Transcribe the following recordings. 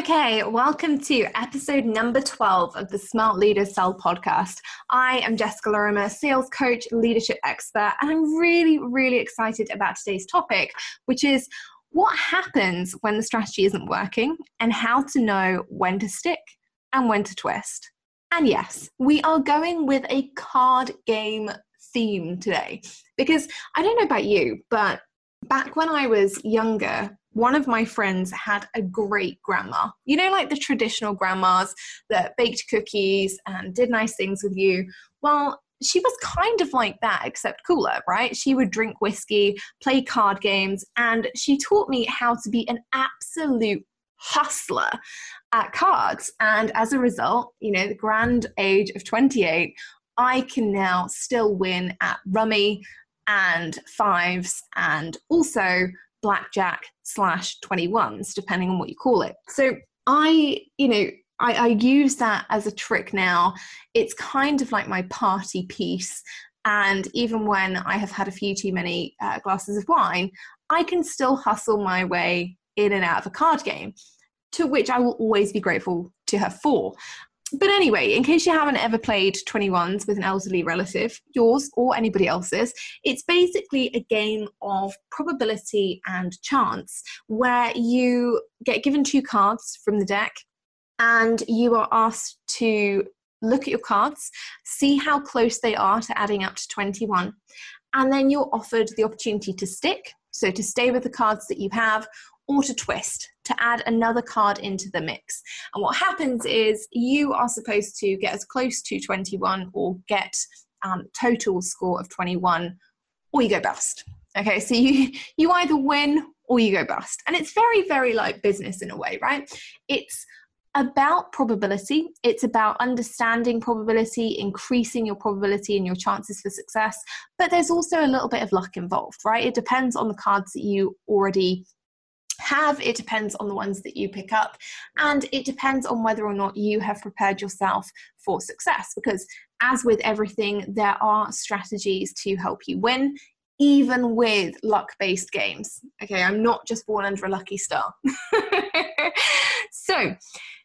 Okay, welcome to episode number 12 of the Smart Leaders Sell podcast. I am Jessica Lorimer, sales coach, leadership expert, and I'm really excited about today's topic, which is what happens when the strategy isn't working and how to know when to stick and when to twist. And yes, we are going with a card game theme today because I don't know about you, but back when I was younger, one of my friends had a great grandma. You know, like the traditional grandmas that baked cookies and did nice things with you. Well, she was kind of like that, except cooler, right? She would drink whiskey, play card games, and she taught me how to be an absolute hustler at cards. And as a result, you know, the grand age of 28, I can now still win at rummy and fives and also blackjack /21s, depending on what you call it. So I use that as a trick now. It's kind of like my party piece. And even when I have had a few too many glasses of wine, I can still hustle my way in and out of a card game, to which I will always be grateful to her for. But anyway, in case you haven't ever played 21s with an elderly relative, yours or anybody else's, it's basically a game of probability and chance where you get given two cards from the deck and you are asked to look at your cards, see how close they are to adding up to 21, and then you're offered the opportunity to stick, so to stay with the cards that you have, or to twist, to add another card into the mix. And what happens is you are supposed to get as close to 21 or get total score of 21, or you go bust. Okay, so you either win or you go bust. And it's very like business in a way, right? It's about probability. It's about understanding probability, increasing your probability and your chances for success. But there's also a little bit of luck involved, right? It depends on the cards that you already have, it depends on the ones that you pick up, and it depends on whether or not you have prepared yourself for success, because as with everything, there are strategies to help you win, even with luck-based games. Okay, I'm not just born under a lucky star. So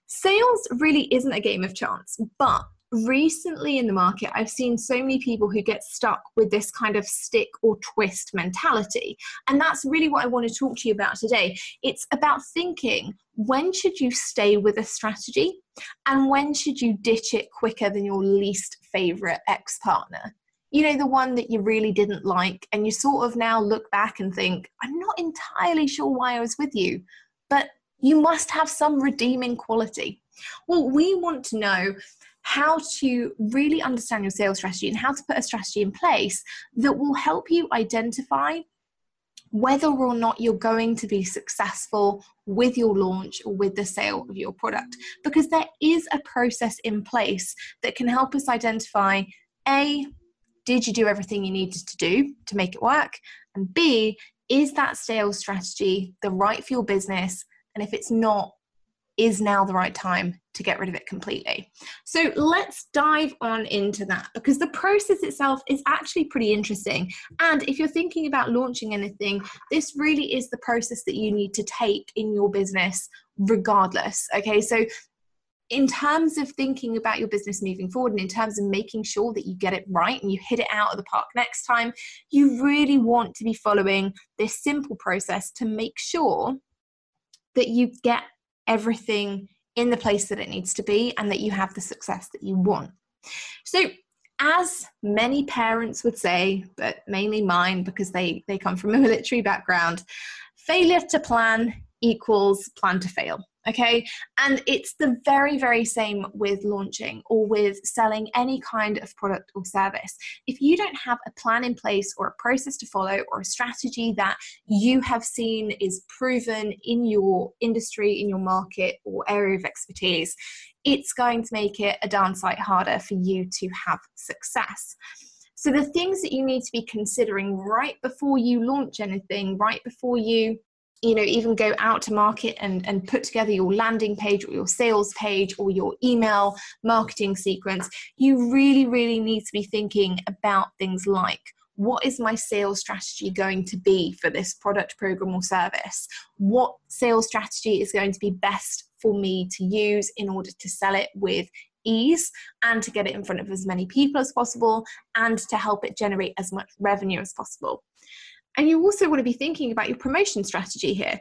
sales really isn't a game of chance, but recently in the market, I've seen so many people who get stuck with this kind of stick or twist mentality. And that's really what I want to talk to you about today. It's about thinking, when should you stay with a strategy and when should you ditch it quicker than your least favorite ex-partner? You know, the one that you really didn't like and you sort of now look back and think, I'm not entirely sure why I was with you, but you must have some redeeming quality. Well, we want to know how to really understand your sales strategy and how to put a strategy in place that will help you identify whether or not you're going to be successful with your launch or with the sale of your product. Because there is a process in place that can help us identify, A, did you do everything you needed to do to make it work? And B, is that sales strategy the right for your business? And if it's not, is now the right time to get rid of it completely? So let's dive on into that, because the process itself is actually pretty interesting. And if you're thinking about launching anything, this really is the process that you need to take in your business regardless. Okay, so in terms of thinking about your business moving forward and in terms of making sure that you get it right and you hit it out of the park next time, you really want to be following this simple process to make sure that you get everything in the place that it needs to be and that you have the success that you want. So as many parents would say, but mainly mine because they come from a military background, failure to plan equals plan to fail. Okay, and it's the very same with launching or with selling any kind of product or service. If you don't have a plan in place or a process to follow or a strategy that you have seen is proven in your industry, in your market or area of expertise, it's going to make it a darn sight harder for you to have success. So the things that you need to be considering right before you launch anything, right before you even go out to market and put together your landing page or your sales page or your email marketing sequence, you really need to be thinking about things like, what is my sales strategy going to be for this product, program, or service? What sales strategy is going to be best for me to use in order to sell it with ease and to get it in front of as many people as possible and to help it generate as much revenue as possible. And you also want to be thinking about your promotion strategy here.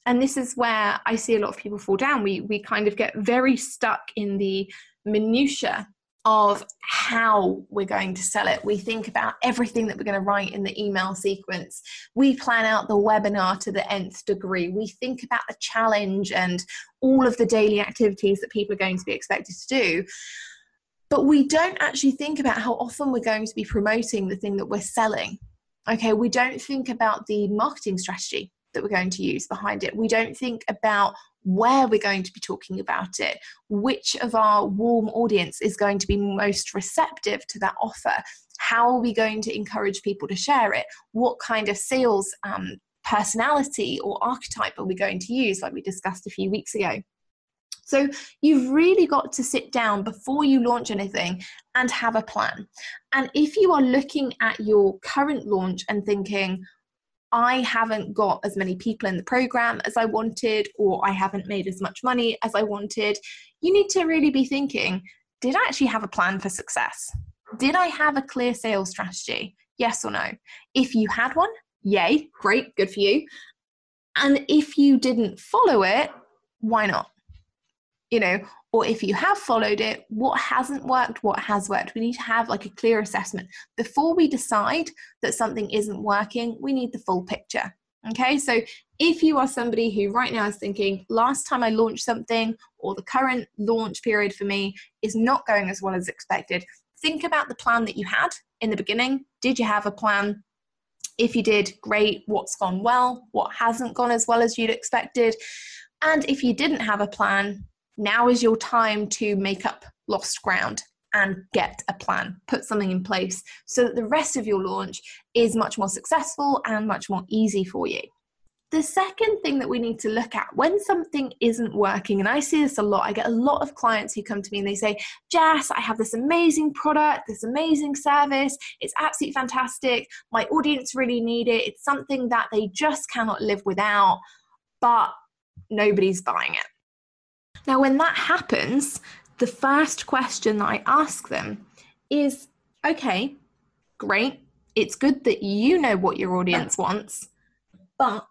And this is where I see a lot of people fall down. We kind of get very stuck in the minutia of how we're going to sell it. We think about everything that we're going to write in the email sequence. We plan out the webinar to the nth degree. We think about the challenge and all of the daily activities that people are going to be expected to do. But we don't actually think about how often we're going to be promoting the thing that we're selling. Okay, we don't think about the marketing strategy that we're going to use behind it. We don't think about where we're going to be talking about it, which of our warm audience is going to be most receptive to that offer, how are we going to encourage people to share it, what kind of sales personality or archetype are we going to use, like we discussed a few weeks ago. So you've really got to sit down before you launch anything and have a plan. And if you are looking at your current launch and thinking, I haven't got as many people in the program as I wanted, or I haven't made as much money as I wanted, you need to really be thinking, did I actually have a plan for success? Did I have a clear sales strategy? Yes or no? If you had one, yay, great, good for you. And if you didn't follow it, why not? Or if you have followed it, what hasn't worked, what has worked? We need to have like a clear assessment. Before we decide that something isn't working, we need the full picture. Okay, so if you are somebody who right now is thinking, last time I launched something, or the current launch period for me is not going as well as expected, think about the plan that you had in the beginning. Did you have a plan? If you did, great. What's gone well? What hasn't gone as well as you'd expected? And if you didn't have a plan, now is your time to make up lost ground and get a plan, put something in place so that the rest of your launch is much more successful and much more easy for you. The second thing that we need to look at when something isn't working, and I see this a lot, I get a lot of clients who come to me and they say, Jess, I have this amazing product, this amazing service, it's absolutely fantastic, my audience really need it, it's something that they just cannot live without, but nobody's buying it. Now, when that happens, the first question that I ask them is, okay, great. It's good that you know what your audience wants, but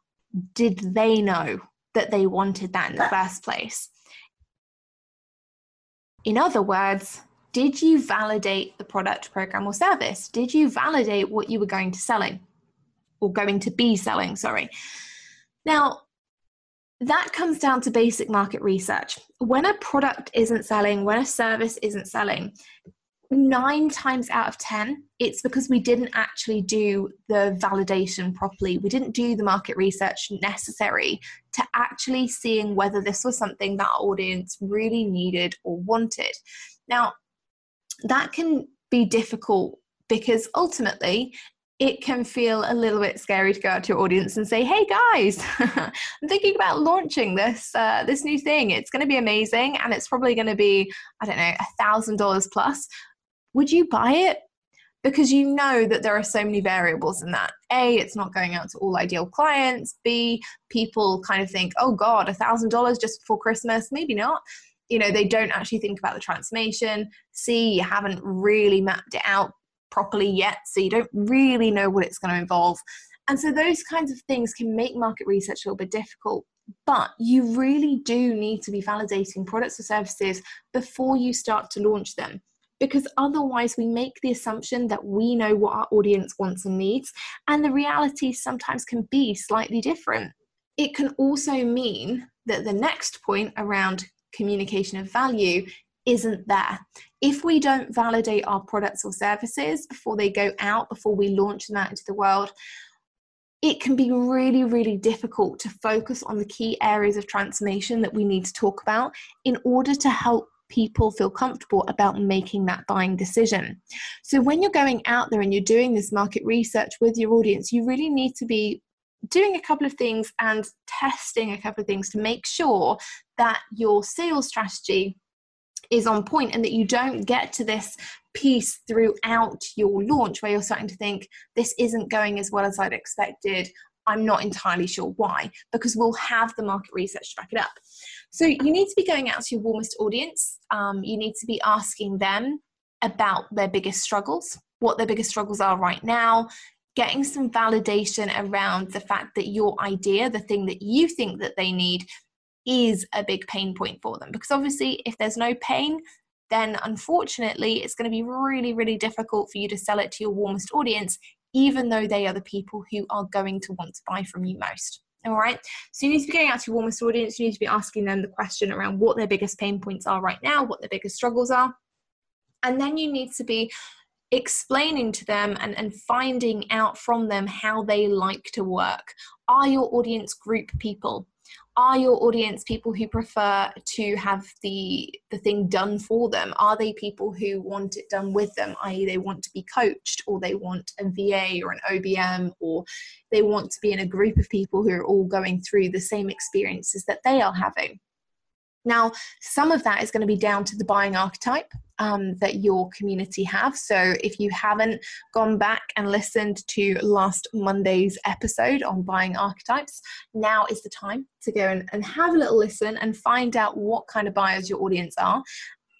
did they know that they wanted that in the first place? In other words, did you validate the product, program, or service? Did you validate what you were going to be selling? Now, that comes down to basic market research. When a product isn't selling, when a service isn't selling, 9 times out of 10, it's because we didn't actually do the validation properly. We didn't do the market research necessary to actually seeing whether this was something that our audience really needed or wanted. Now, that can be difficult because ultimately, it can feel a little bit scary to go out to your audience and say, hey guys, I'm thinking about launching this new thing. It's going to be amazing. And it's probably going to be, $1,000 plus. Would you buy it? Because you know that there are so many variables in that. A, it's not going out to all ideal clients. B, people kind of think, oh God, $1,000 just before Christmas. Maybe not. They don't actually think about the transformation. C, you haven't really mapped it out properly yet, so you don't really know what it's going to involve. And so those kinds of things can make market research a little bit difficult, but you really do need to be validating products or services before you start to launch them, because otherwise we make the assumption that we know what our audience wants and needs, and the reality sometimes can be slightly different. It can also mean that the next point around communication of value isn't there. If we don't validate our products or services before they go out, before we launch them out into the world, it can be really, really difficult to focus on the key areas of transformation that we need to talk about in order to help people feel comfortable about making that buying decision. So when you're going out there and you're doing this market research with your audience, you really need to be doing a couple of things and testing a couple of things to make sure that your sales strategy is on point and that you don't get to this piece throughout your launch where you're starting to think, this isn't going as well as I'd expected, I'm not entirely sure why, because we'll have the market research to back it up. So you need to be going out to your warmest audience. You need to be asking them about their biggest struggles, what their biggest struggles are right now, getting some validation around the fact that your idea, the thing that you think that they need, is a big pain point for them. Because obviously, if there's no pain, then unfortunately, it's going to be really, really difficult for you to sell it to your warmest audience, even though they are the people who are going to want to buy from you most. All right. So you need to be going out to your warmest audience. You need to be asking them the question around what their biggest pain points are right now, what their biggest struggles are. And then you need to be explaining to them and finding out from them how they like to work. Are your audience group people? Are your audience people who prefer to have the thing done for them? Are they people who want it done with them, i.e. they want to be coached, or they want a VA or an OBM, or they want to be in a group of people who are all going through the same experiences that they are having? Now, some of that is going to be down to the buying archetype that your community have. So if you haven't gone back and listened to last Monday's episode on buying archetypes, now is the time to go and have a little listen and find out what kind of buyers your audience are,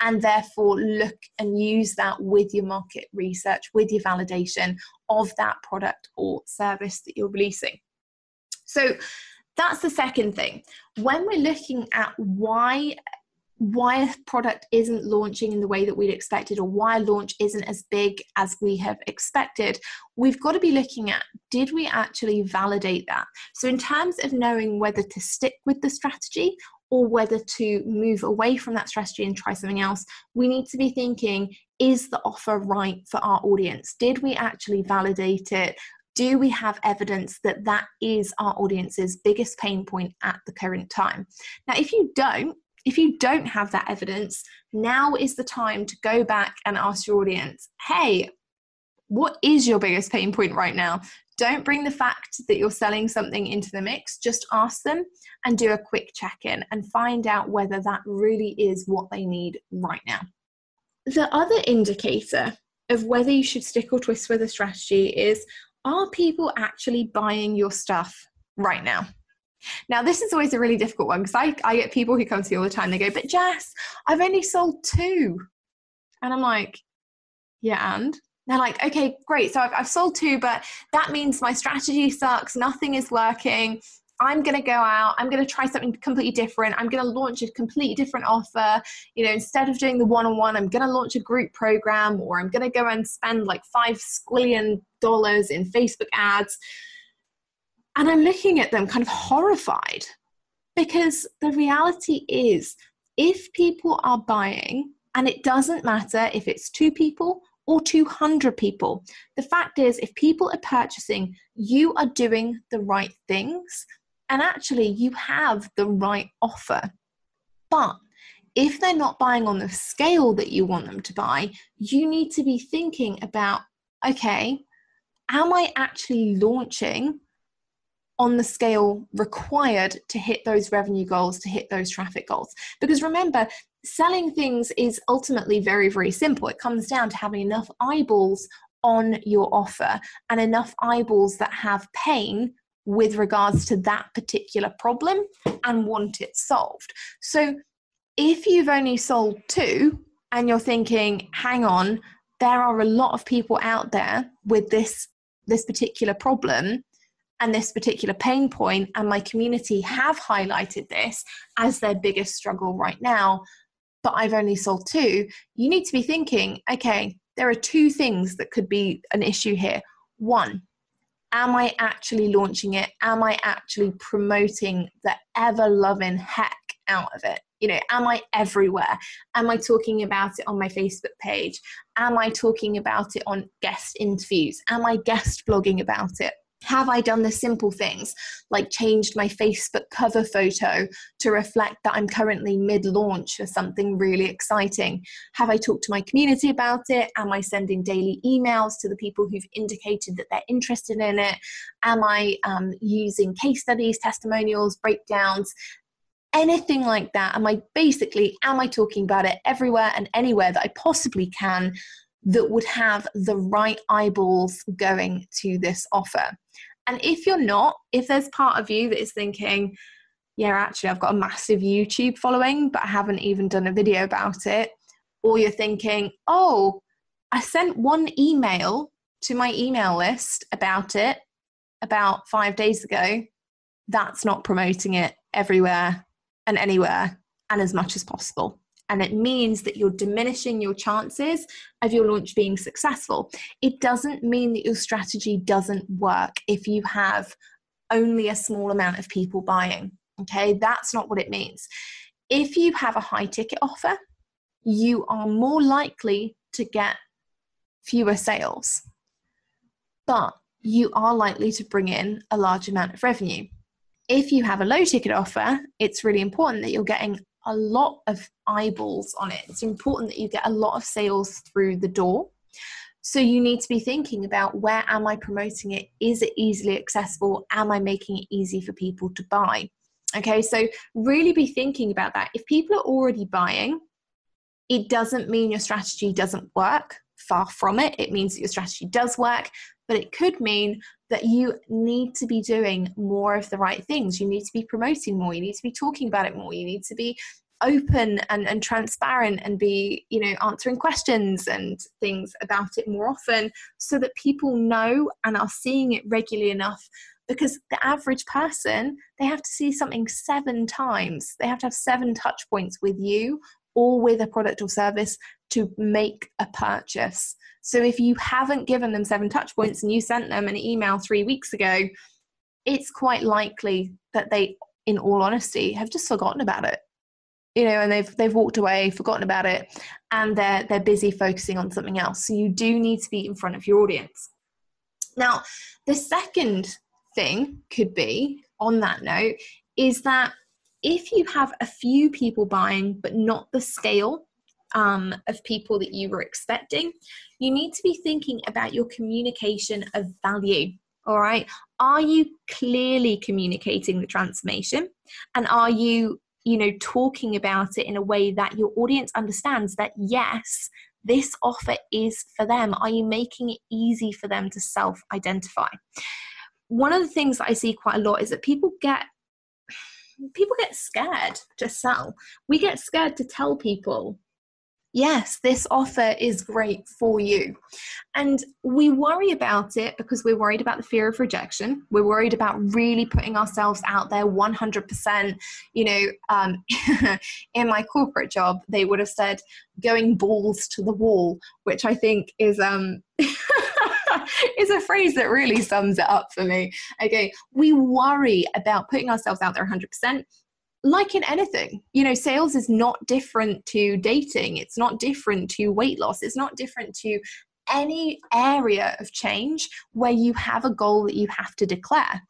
and therefore look and use that with your market research, with your validation of that product or service that you're releasing. So that's the second thing. When we're looking at why a product isn't launching in the way that we'd expected, or why launch isn't as big as we have expected, we've got to be looking at, did we actually validate that? So in terms of knowing whether to stick with the strategy or whether to move away from that strategy and try something else, we need to be thinking, is the offer right for our audience? Did we actually validate it? Do we have evidence that that is our audience's biggest pain point at the current time? Now, if you don't have that evidence, now is the time to go back and ask your audience, hey, what is your biggest pain point right now? Don't bring the fact that you're selling something into the mix. Just ask them and do a quick check-in and find out whether that really is what they need right now. The other indicator of whether you should stick or twist with a strategy is, are people actually buying your stuff right now? Now, this is always a really difficult one, because I get people who come to me all the time. They go, but Jess, I've only sold 2. And I'm like, yeah, and? They're like, okay, great. So I've sold 2, but that means my strategy sucks. Nothing is working. I'm going to go out. I'm going to try something completely different. I'm going to launch a completely different offer. Instead of doing the one-on-one, I'm going to launch a group program, or I'm going to go and spend like $5 squillion in Facebook ads. And I'm looking at them kind of horrified, because the reality is, if people are buying, and it doesn't matter if it's 2 people or 200 people, the fact is, if people are purchasing, you are doing the right things, and actually you have the right offer. But if they're not buying on the scale that you want them to buy, you need to be thinking about, okay, am I actually launching on the scale required to hit those revenue goals, to hit those traffic goals? Because remember, selling things is ultimately very, very simple. It comes down to having enough eyeballs on your offer, and enough eyeballs that have pain with regards to that particular problem and want it solved. So if you've only sold 2 and you're thinking, hang on, there are a lot of people out there with this particular problem and this particular pain point, and my community have highlighted this as their biggest struggle right now, but I've only sold 2, you need to be thinking, okay, there are 2 things that could be an issue here. 1, am I actually launching it? Am I actually promoting the ever-loving heck out of it? Am I everywhere? Am I talking about it on my Facebook page? Am I talking about it on guest interviews? Am I guest blogging about it? Have I done the simple things like changed my Facebook cover photo to reflect that I'm currently mid-launch for something really exciting? Have I talked to my community about it? Am I sending daily emails to the people who've indicated that they're interested in it? Am I using case studies, testimonials, breakdowns, anything like that? Am I talking about it everywhere and anywhere that I possibly can that would have the right eyeballs going to this offer? And if you're not, if there's part of you that is thinking, yeah, actually, I've got a massive YouTube following, but I haven't even done a video about it. Or you're thinking, oh, I sent one email to my email list about it about 5 days ago. That's not promoting it everywhere and anywhere and as much as possible. And it means that you're diminishing your chances of your launch being successful. It doesn't mean that your strategy doesn't work if you have only a small amount of people buying. Okay, that's not what it means. If you have a high ticket offer, you are more likely to get fewer sales, but you are likely to bring in a large amount of revenue. If you have a low ticket offer, it's really important that you're getting a lot of eyeballs on it. It's important that you get a lot of sales through the door. So you need to be thinking about, where am I promoting it? Is it easily accessible? Am I making it easy for people to buy? Okay, so really be thinking about that. If people are already buying, it doesn't mean your strategy doesn't work. Far from it. It means that your strategy does work, but it could mean that you need to be doing more of the right things. You need to be promoting more. You need to be talking about it more. You need to be open and transparent and be, answering questions and things about it more often, so that people know and are seeing it regularly enough. Because the average person, they have to see something 7 times. They have to have 7 touch points with you or with a product or service to make a purchase. So if you haven't given them 7 touch points and you sent them an email 3 weeks ago, it's quite likely that they, in all honesty, have just forgotten about it. And they've walked away, forgotten about it, and they're busy focusing on something else. So you do need to be in front of your audience. Now, the second thing could be, on that note, is that if you have a few people buying, but not the scale of people that you were expecting, you need to be thinking about your communication of value. All right. Are you clearly communicating the transformation? And are you, talking about it in a way that your audience understands that, yes, this offer is for them? Are you making it easy for them to self-identify? One of the things that I see quite a lot is that people get scared to sell. We get scared to tell people, yes, this offer is great for you. And we worry about it because we're worried about the fear of rejection. We're worried about really putting ourselves out there 100%. In my corporate job, they would have said going balls to the wall, which I think is is a phrase that really sums it up for me. Okay, we worry about putting ourselves out there 100%. Like in anything, sales is not different to dating. It's not different to weight loss. It's not different to any area of change where you have a goal that you have to declare.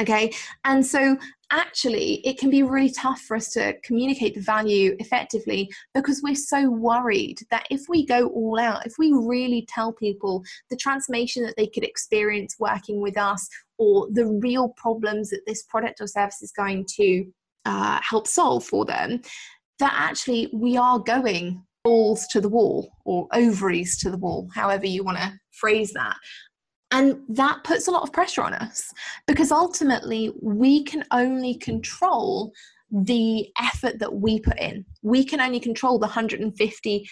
Okay. And so actually it can be really tough for us to communicate the value effectively, because we're so worried that if we go all out, if we really tell people the transformation that they could experience working with us, or the real problems that this product or service is going to help solve for them, that actually we are going balls to the wall, or ovaries to the wall, however you want to phrase that. And that puts a lot of pressure on us, because ultimately we can only control the effort that we put in. We can only control the 150%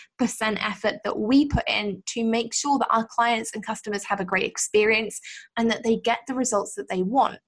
effort that we put in to make sure that our clients and customers have a great experience and that they get the results that they want.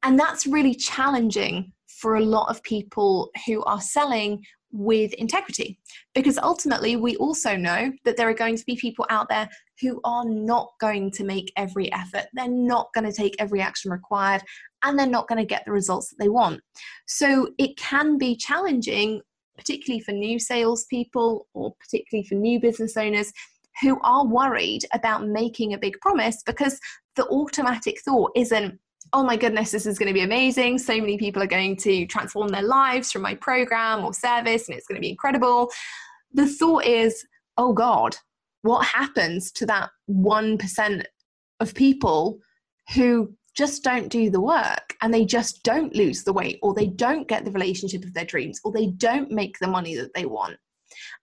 And that's really challenging for a lot of people who are selling with integrity, because ultimately we also know that there are going to be people out there who are not going to make every effort. They're not going to take every action required, and they're not going to get the results that they want. So it can be challenging, particularly for new salespeople, or particularly for new business owners who are worried about making a big promise, because the automatic thought isn't, oh my goodness, this is going to be amazing. So many people are going to transform their lives from my program or service, and it's going to be incredible. The thought is, oh God, what happens to that 1% of people who just don't do the work, and they just don't lose the weight, or they don't get the relationship of their dreams, or they don't make the money that they want?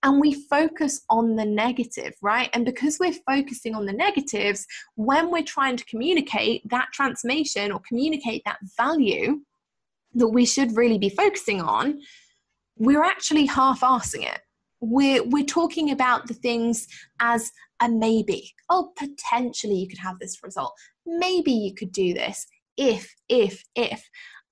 and we focus on the negative, right? And because we're focusing on the negatives, when we're trying to communicate that transformation or communicate that value that we should really be focusing on, we're actually half-arsing it. We're talking about the things as a maybe. Oh, potentially you could have this result. Maybe you could do this if.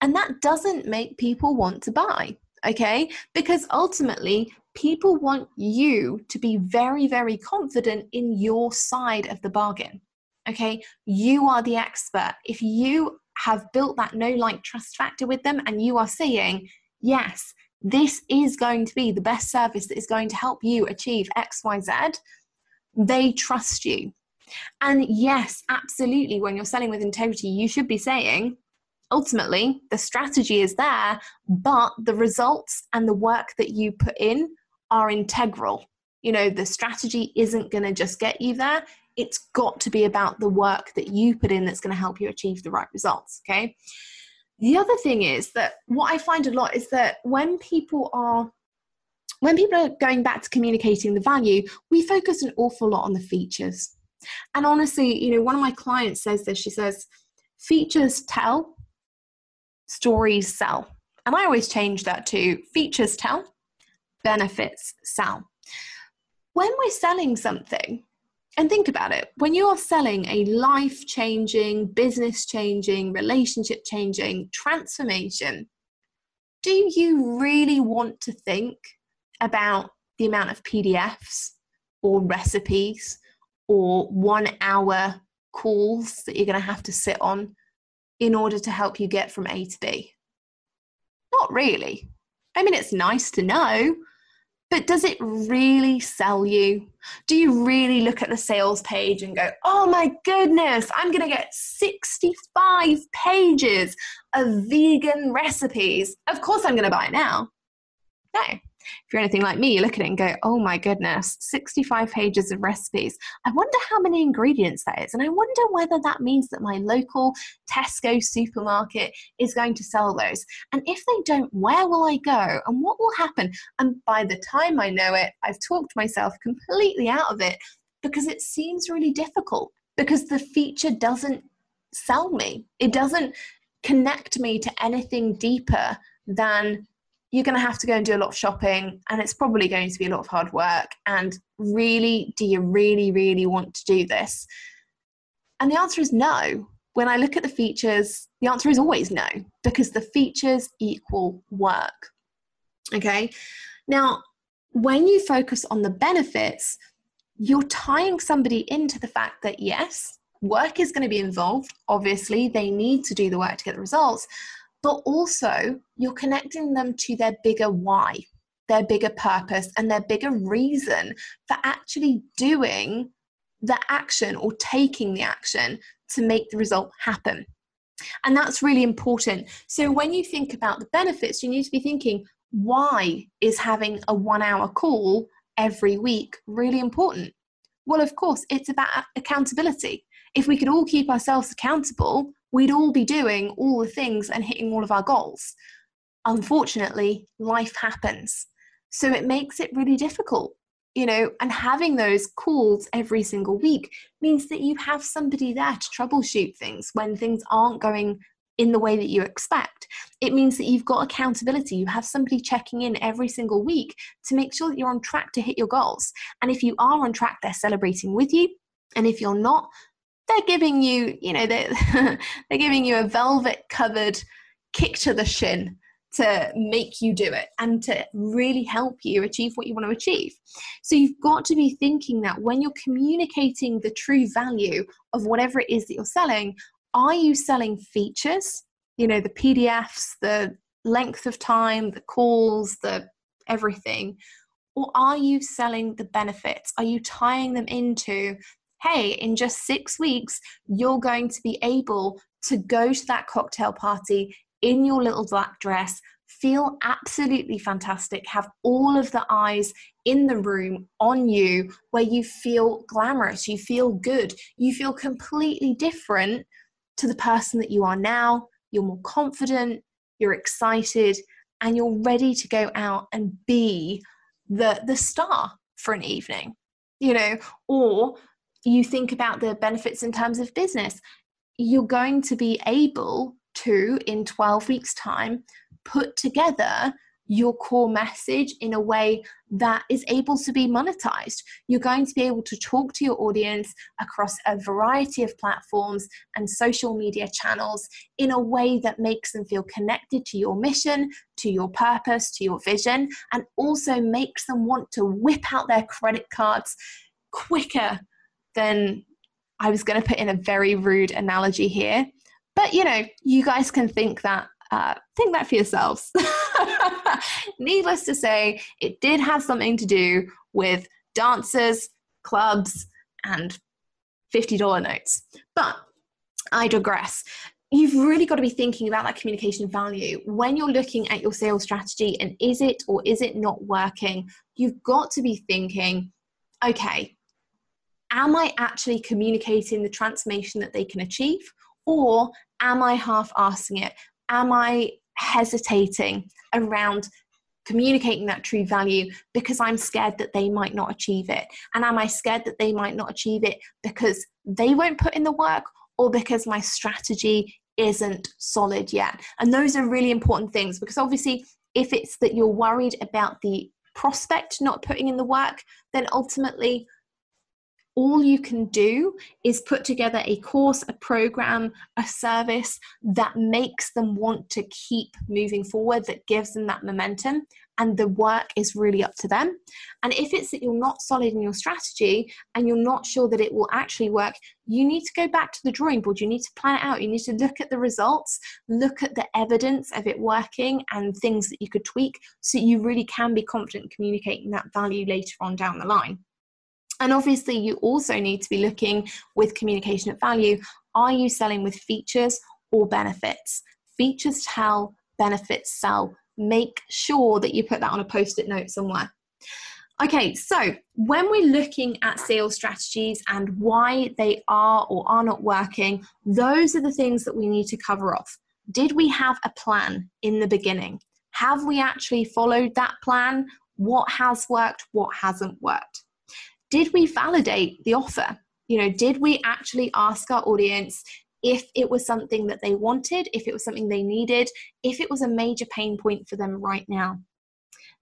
And that doesn't make people want to buy, okay? Because ultimately, people want you to be very, very confident in your side of the bargain, okay? You are the expert. If you have built that know, like, trust factor with them and you are saying, yes, this is going to be the best service that is going to help you achieve X, Y, Z, they trust you. And yes, absolutely, when you're selling with integrity, you should be saying, ultimately, the strategy is there, but the results and the work that you put in are integral. You know, the strategy isn't going to just get you there. It's got to be about the work that you put in that's going to help you achieve the right results, okay? The other thing is that what I find a lot is that when people are going back to communicating the value, we focus an awful lot on the features. And honestly, you know, one of my clients says this, she says, features tell, stories sell. And I always change that to features tell, benefits sell. When we're selling something, and think about it, when you are selling a life-changing, business-changing, relationship-changing transformation, do you really want to think about the amount of PDFs or recipes or 1 hour calls that you're going to have to sit on in order to help you get from A to B? Not really. I mean, it's nice to know, but does it really sell you? Do you really look at the sales page and go, oh my goodness, I'm going to get 65 pages of vegan recipes. Of course I'm going to buy it now. No. If you're anything like me, you look at it and go, oh my goodness, 65 pages of recipes. I wonder how many ingredients that is. And I wonder whether that means that my local Tesco supermarket is going to sell those. And if they don't, where will I go? And what will happen? And by the time I know it, I've talked myself completely out of it because it seems really difficult because the feature doesn't sell me. It doesn't connect me to anything deeper than you're going to have to go and do a lot of shopping and it's probably going to be a lot of hard work. And really, do you really, really want to do this? And the answer is no. When I look at the features, the answer is always no, because the features equal work. Okay. Now, when you focus on the benefits, you're tying somebody into the fact that yes, work is going to be involved. Obviously, they need to do the work to get the results. But also you're connecting them to their bigger why, their bigger purpose, and their bigger reason for actually doing the action or taking the action to make the result happen. And that's really important. So when you think about the benefits, you need to be thinking, why is having a 1 hour call every week really important? Well, of course, it's about accountability. If we could all keep ourselves accountable, we'd all be doing all the things and hitting all of our goals. Unfortunately, life happens. So it makes it really difficult, you know, and having those calls every single week means that you have somebody there to troubleshoot things when things aren't going in the way that you expect. It means that you've got accountability. You have somebody checking in every single week to make sure that you're on track to hit your goals. And if you are on track, they're celebrating with you. And if you're not, they're giving you, you know, they're giving you a velvet covered kick to the shin to make you do it and to really help you achieve what you want to achieve. So you've got to be thinking that when you're communicating the true value of whatever it is that you're selling, are you selling features, you know, the PDFs, the length of time, the calls, the everything, or are you selling the benefits? Are you tying them into, hey, in just 6 weeks, you're going to be able to go to that cocktail party in your little black dress, feel absolutely fantastic, have all of the eyes in the room on you, where you feel glamorous, you feel good, you feel completely different to the person that you are now. You're more confident, you're excited, and you're ready to go out and be the star for an evening, you know, or you think about the benefits in terms of business. You're going to be able to, in 12 weeks' time, put together your core message in a way that is able to be monetized. You're going to be able to talk to your audience across a variety of platforms and social media channels in a way that makes them feel connected to your mission, to your purpose, to your vision, and also makes them want to whip out their credit cards quicker than, I was going to put in a very rude analogy here, but you know, you guys can think that for yourselves. Needless to say, it did have something to do with dancers, clubs, and $50 notes. But I digress. You've really got to be thinking about that communication value when you're looking at your sales strategy, and is it or is it not working? You've got to be thinking, okay, am I actually communicating the transformation that they can achieve, or am I half-assing it? Am I hesitating around communicating that true value because I'm scared that they might not achieve it? And am I scared that they might not achieve it because they won't put in the work, or because my strategy isn't solid yet? And those are really important things, because obviously if it's that you're worried about the prospect not putting in the work, then ultimately all you can do is put together a course, a program, a service that makes them want to keep moving forward, that gives them that momentum, and the work is really up to them. And if it's that you're not solid in your strategy and you're not sure that it will actually work, you need to go back to the drawing board. You need to plan it out. You need to look at the results, look at the evidence of it working and things that you could tweak, so you really can be confident communicating that value later on down the line. And obviously you also need to be looking with communication at value. Are you selling with features or benefits? Features tell, benefits sell. Make sure that you put that on a post-it note somewhere. Okay, so when we're looking at sales strategies and why they are or are not working, those are the things that we need to cover off. Did we have a plan in the beginning? Have we actually followed that plan? What has worked? What hasn't worked? Did we validate the offer? You know, did we actually ask our audience if it was something that they wanted, if it was something they needed, if it was a major pain point for them right now?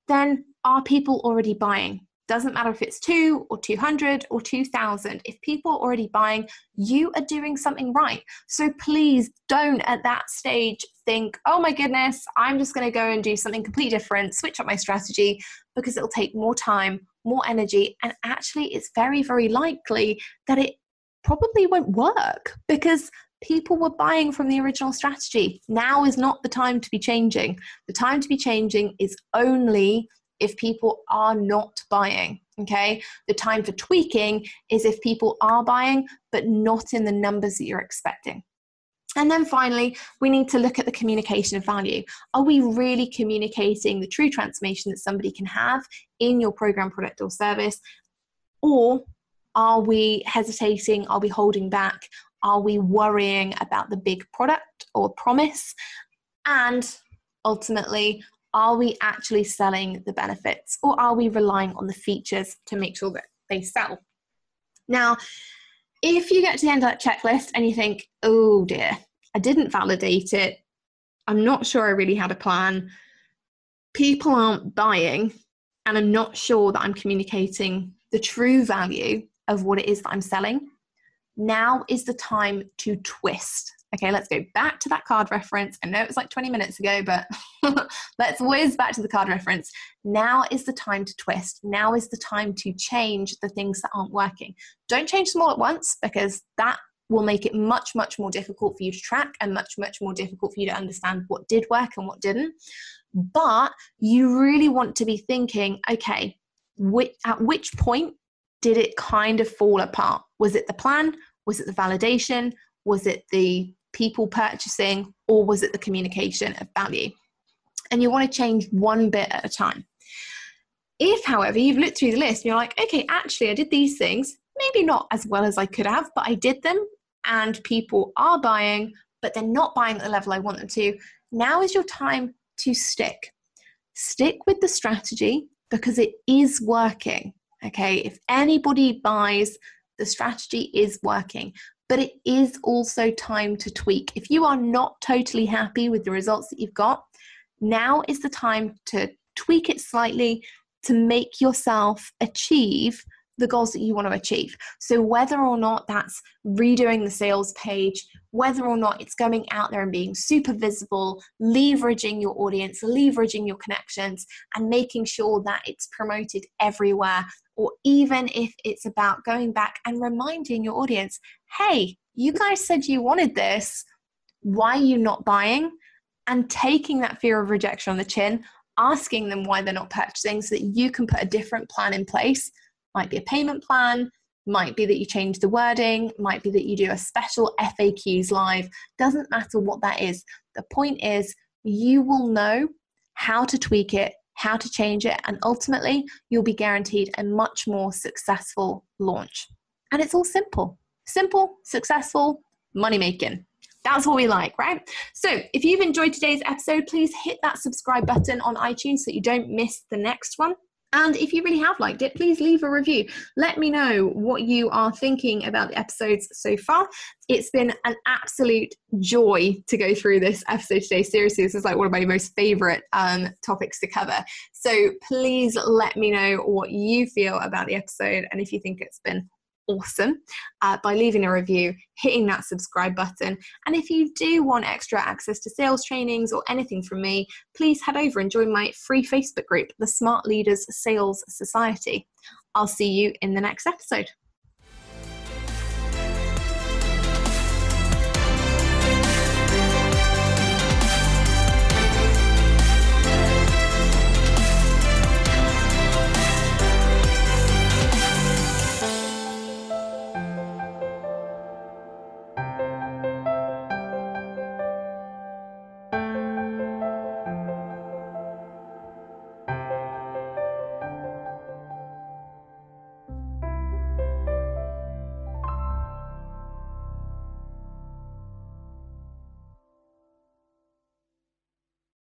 Then are people already buying? Doesn't matter if it's 2 or 200 or 2,000. If people are already buying, you are doing something right. So please don't at that stage think, oh my goodness, I'm just going to go and do something completely different, switch up my strategy, because it'll take more time, more energy, and actually it's very, very likely that it probably won't work because people were buying from the original strategy. Now is not the time to be changing. The time to be changing is only if people are not buying, okay? The time for tweaking is if people are buying, but not in the numbers that you're expecting. And then finally, we need to look at the communication of value. Are we really communicating the true transformation that somebody can have in your program, product, or service? Or are we hesitating? Are we holding back? Are we worrying about the big product or promise? And ultimately, are we actually selling the benefits, or are we relying on the features to make sure that they sell? Now, if you get to the end of that checklist and you think, oh dear, I didn't validate it, I'm not sure I really had a plan, people aren't buying, and I'm not sure that I'm communicating the true value of what it is that I'm selling, now is the time to twist. Okay, let's go back to that card reference. I know it was like 20 minutes ago, but let's whiz back to the card reference. Now is the time to twist. Now is the time to change the things that aren't working. Don't change them all at once, because that will make it much, much more difficult for you to track and much, much more difficult for you to understand what did work and what didn't. But you really want to be thinking, okay, at which point did it kind of fall apart? Was it the plan? Was it the validation? Was it the people purchasing? Or was it the communication of value? And you want to change one bit at a time. If, however, you've looked through the list and you're like, okay, actually, I did these things, maybe not as well as I could have, but I did them and people are buying, but they're not buying at the level I want them to, now is your time to stick. Stick with the strategy, because it is working. Okay, if anybody buys, the strategy is working, but it is also time to tweak. If you are not totally happy with the results that you've got, now is the time to tweak it slightly to make yourself achieve the goals that you want to achieve. So whether or not that's redoing the sales page, whether or not it's going out there and being super visible, leveraging your audience, leveraging your connections, and making sure that it's promoted everywhere, or even if it's about going back and reminding your audience, hey, you guys said you wanted this, why are you not buying? And taking that fear of rejection on the chin, asking them why they're not purchasing so that you can put a different plan in place. Might be a payment plan, might be that you change the wording, might be that you do a special FAQs live. Doesn't matter what that is. The point is you will know how to tweak it, how to change it, and ultimately you'll be guaranteed a much more successful launch. And it's all simple. Simple, successful, money making. That's what we like, right? So if you've enjoyed today's episode, please hit that subscribe button on iTunes so that you don't miss the next one. And if you really have liked it, please leave a review. Let me know what you are thinking about the episodes so far. It's been an absolute joy to go through this episode today. Seriously, this is like one of my most favorite topics to cover. So please let me know what you feel about the episode and if you think it's been awesome by leaving a review, hitting that subscribe button. And if you do want extra access to sales trainings or anything from me, please head over and join my free Facebook group, the Smart Leaders Sales Society. I'll see you in the next episode.